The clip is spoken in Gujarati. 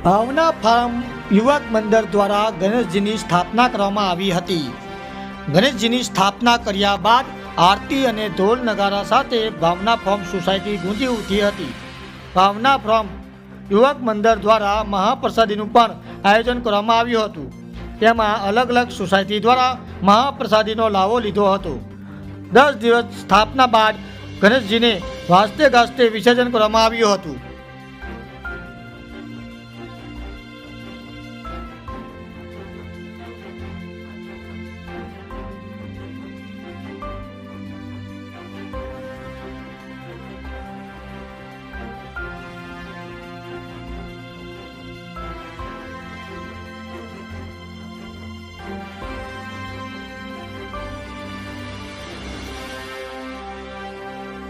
ભાવના ફાર્મ યુવક મંડળ દ્વારા ગણેશજીની સ્થાપના કરવામાં આવી હતી। ગણેશજીની સ્થાપના કર્યા બાદ આરતી અને ઢોલ નગારા સાથે ભાવના ફાર્મ સોસાયટી ગુંજી ઉઠી હતી। ભાવના ફાર્મ યુવક મંડળ દ્વારા મહાપ્રસાદીનું પણ આયોજન કરવામાં આવ્યું હતું। તેમાં અલગ અલગ સોસાયટી દ્વારા મહાપ્રસાદીનો લાવો લીધો હતો। 10 દિવસ સ્થાપના બાદ ગણેશજીને વાજતે ગાજતે વિસર્જન કરવામાં આવ્યું હતું।